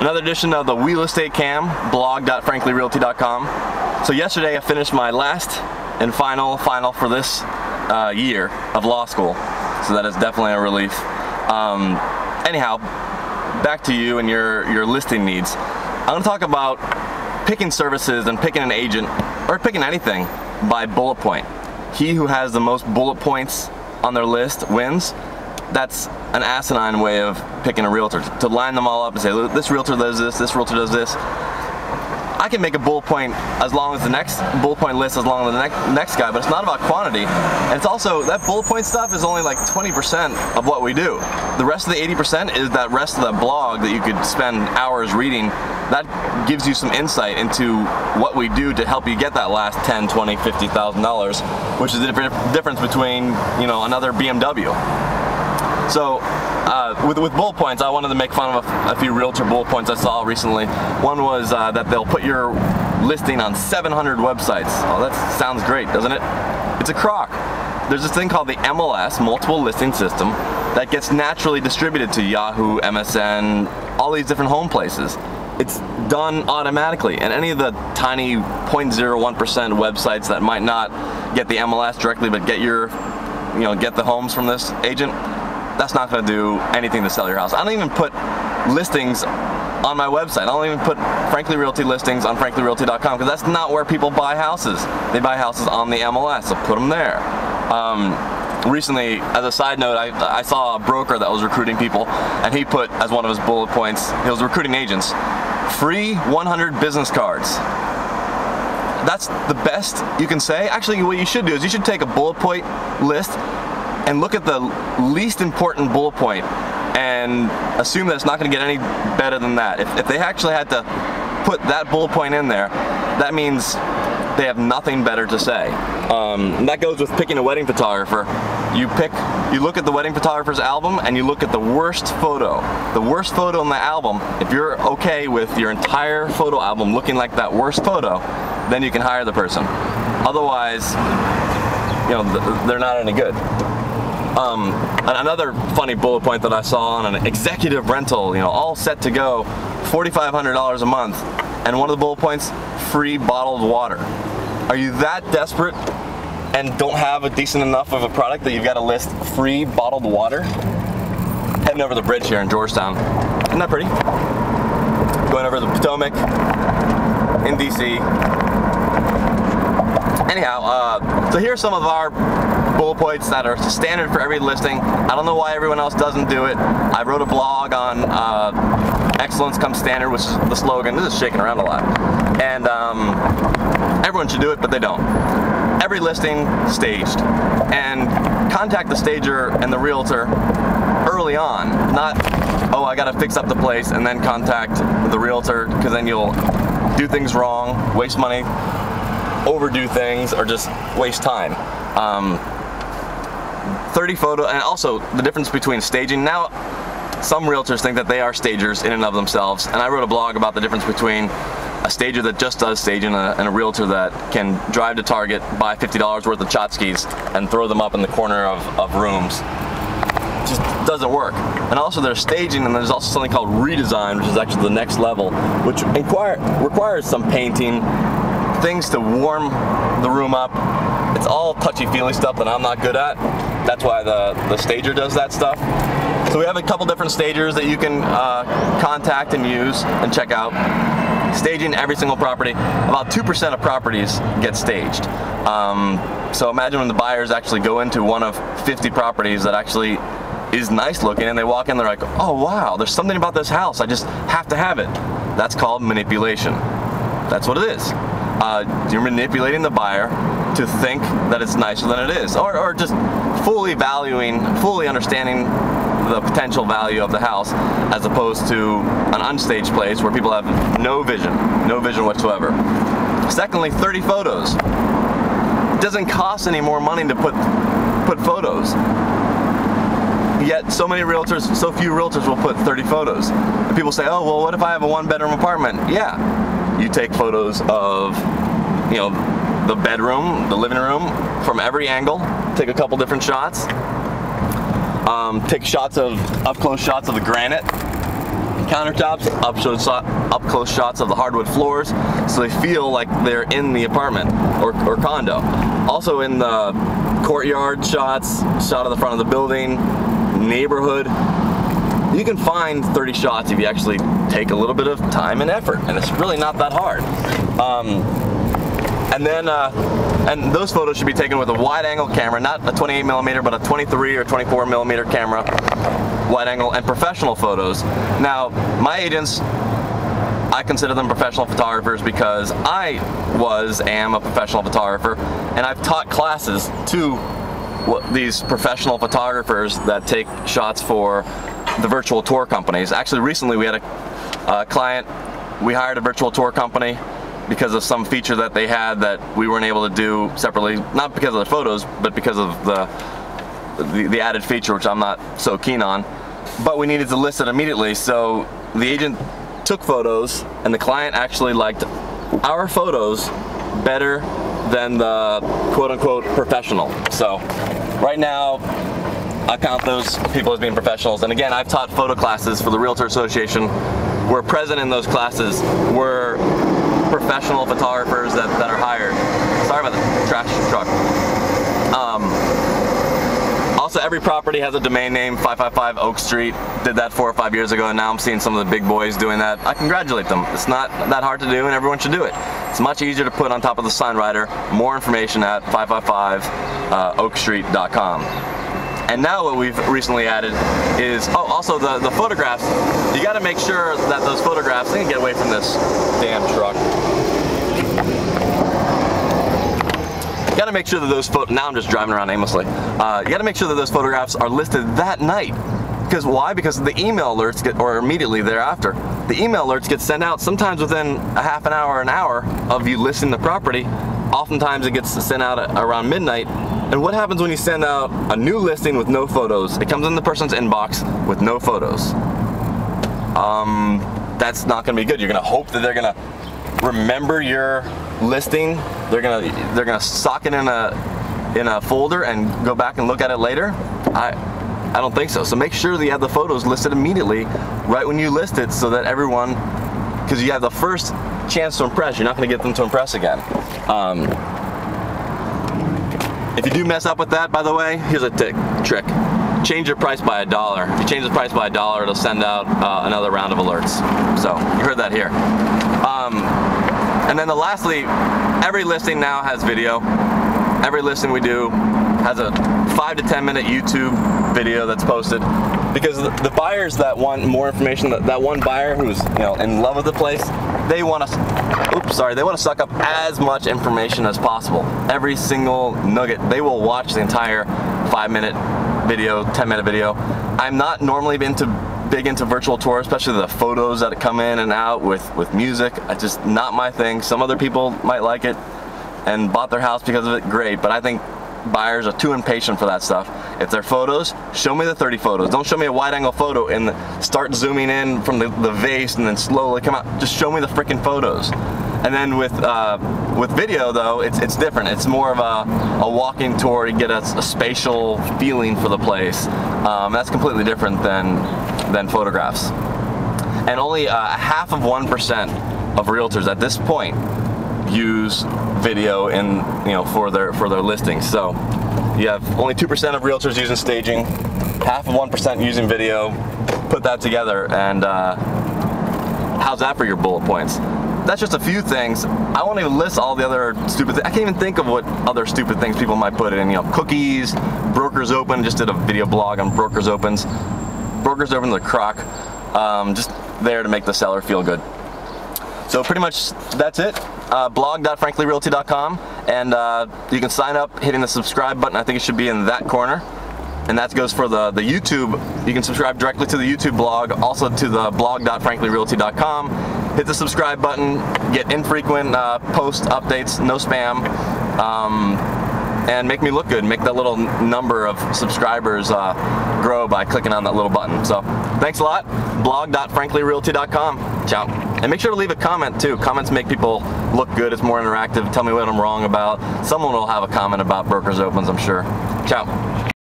Another edition of the Wheel Estate Cam, blog.franklyrealty.com. So yesterday I finished my last and final for this year of law school. So that is definitely a relief. Anyhow, back to you and your listing needs. I'm going to talk about picking services and picking an agent, or picking anything, by bullet point. He who has the most bullet points on their list wins. That's an asinine way of picking a realtor, to line them all up and say, this realtor does this realtor does this. I can make a bullet point as long as the next bullet point list as long as the next guy, but it's not about quantity. And it's also, that bullet point stuff is only like 20% of what we do. The rest of the 80% is that rest of the blog that you could spend hours reading. That gives you some insight into what we do to help you get that last $10, $20, $50,000, which is the difference between, you know, another BMW. So with bullet points, I wanted to make fun of a few realtor bullet points I saw recently. One was that they'll put your listing on 700 websites. Oh, that sounds great, doesn't it? It's a crock. There's this thing called the MLS, Multiple Listing System, that gets naturally distributed to Yahoo, MSN, all these different home places. It's done automatically, and any of the tiny 0.01% websites that might not get the MLS directly but get get the homes from this agent, that's not going to do anything to sell your house. I don't even put listings on my website. I don't even put Frankly Realty listings on franklyrealty.com, because that's not where people buy houses. They buy houses on the MLS, so put them there. Recently, as a side note, I saw a broker that was recruiting people, and he put as one of his bullet points, he was recruiting agents, free 100 business cards. That's the best you can say. Actually, what you should do is you should take a bullet point list and look at the least important bullet point and assume that it's not going to get any better than that. If they actually had to put that bullet point in there, that means they have nothing better to say. And that goes with picking a wedding photographer. You look at the wedding photographer's album and you look at the worst photo. The worst photo in the album, if you're okay with your entire photo album looking like that worst photo, then you can hire the person. Otherwise, they're not any good. Another funny bullet point that I saw on an executive rental, all set to go, $4,500 a month, and one of the bullet points, free bottled water. Are you that desperate and don't have a decent enough of a product that you've got to list free bottled water? Heading over the bridge here in Georgetown. Isn't that pretty? Going over the Potomac in DC. Anyhow, so here's some of our bullet points that are standard for every listing. I don't know why everyone else doesn't do it. I wrote a blog on excellence comes standard, which is the slogan. This is shaking around a lot. And everyone should do it, but they don't. Every listing staged. And contact the stager and the realtor early on. Not, oh, I gotta fix up the place and then contact the realtor, because then you'll do things wrong, waste money, overdo things, or just waste time. 30 photo, and also the difference between staging. Now, some realtors think that they are stagers in and of themselves, and I wrote a blog about the difference between a stager that just does staging and a realtor that can drive to Target, buy $50 worth of tchotchkes, and throw them up in the corner of rooms. It just doesn't work. And also there's staging, and there's also something called redesign, which is actually the next level, which requires some painting, things to warm the room up. It's all touchy-feely stuff that I'm not good at. That's why the stager does that stuff. So we have a couple different stagers that you can contact and use and check out. Staging every single property. About 2% of properties get staged. So imagine when the buyers actually go into one of 50 properties that actually is nice looking, and they walk in, they're like, oh wow, there's something about this house, I just have to have it. That's called manipulation. That's what it is. You're manipulating the buyer to think that it's nicer than it is, or just fully understanding the potential value of the house, as opposed to an unstaged place where people have no vision whatsoever. Secondly, 30 photos. It doesn't cost any more money to put photos. Yet so few realtors will put 30 photos. And people say, oh, well, what if I have a one-bedroom apartment? Yeah, you take photos of, the bedroom, the living room, from every angle. Take a couple different shots. Take up-close shots of the granite. countertops, up close shots of the hardwood floors, so they feel like they're in the apartment or condo. Also in the courtyard shots, shot of the front of the building, neighborhood. You can find 30 shots if you actually take a little bit of time and effort, and it's really not that hard. And those photos should be taken with a wide-angle camera, not a 28mm, but a 23 or 24mm camera, wide-angle, and professional photos. Now, my agents, I consider them professional photographers because I am a professional photographer, and I've taught classes to these professional photographers that take shots for the virtual tour companies. Actually, recently we had a client, we hired a virtual tour company because of some feature that they had that we weren't able to do separately, not because of the photos, but because of the added feature, which I'm not so keen on. But we needed to list it immediately, so the agent took photos, and the client actually liked our photos better than the quote-unquote professional. So right now, I count those people as being professionals. And again, I've taught photo classes for the Realtor Association. We're present in those classes. We're professional photographers that are hired. Sorry about the trash truck. Also, every property has a domain name, 555 Oak Street. Did that 4 or 5 years ago, and now I'm seeing some of the big boys doing that. I congratulate them. It's not that hard to do, and everyone should do it. It's much easier to put on top of the sign writer. More information at 555oakstreet.com. And now what we've recently added is, oh, also the photographs. You got to make sure that those photographs, I can get away from this damn truck. You got to make sure that those now I'm just driving around aimlessly. You got to make sure that those photographs are listed that night. Because why? Because the email alerts or immediately thereafter, the email alerts get sent out sometimes within a half an hour of you listing the property. Oftentimes it gets sent out around midnight. And what happens when you send out a new listing with no photos? It comes in the person's inbox with no photos. That's not going to be good. You're going to hope that they're going to remember your listing. They're gonna sock it in a folder and go back and look at it later. I don't think so. So make sure that you have the photos listed immediately right when you list it, so that everyone, because you have the first chance to impress, you're not going to get them to impress again. If you do mess up with that, by the way, here's a trick. Change your price by $1. If you change the price by $1, it'll send out another round of alerts. So you heard that here. And then lastly, every listing now has video. Every listing we do has a 5 to 10 minute YouTube video that's posted, because the buyers that want more information, that one buyer who's in love with the place, they want to, they want to suck up as much information as possible. Every single nugget, they will watch the entire 5-minute video, 10-minute video. I'm not normally big into virtual tours, especially the photos that come in and out with music. It's just not my thing. Some other people might like it and bought their house because of it, great, but I think buyers are too impatient for that stuff. If they're photos, show me the 30 photos. Don't show me a wide-angle photo and start zooming in from the vase and then slowly come out. Just show me the freaking photos. And then with video, though, it's different. It's more of a walking tour. You get a spatial feeling for the place. That's completely different than photographs. And only 0.5% of realtors at this point use video for their listings. So you have only 2% of realtors using staging, 0.5% using video. Put that together, and how's that for your bullet points? That's just a few things. I won't even list all the other stupid things. I can't even think of what other stupid things people might put in. Cookies, Brokers Open. Just did a video blog on Brokers Opens. Brokers Open's a crock. Just there to make the seller feel good. So pretty much that's it. Blog.franklyrealty.com, and you can sign up hitting the subscribe button. I think it should be in that corner. And that goes for the YouTube. You can subscribe directly to the YouTube blog, also to the blog.franklyrealty.com. Hit the subscribe button, get infrequent post updates, no spam, and make me look good. Make that little number of subscribers grow by clicking on that little button. So thanks a lot. Blog.franklyrealty.com. Ciao. And make sure to leave a comment too. Comments make people look good. It's more interactive. Tell me what I'm wrong about. Someone will have a comment about Brokers Opens, I'm sure. Ciao.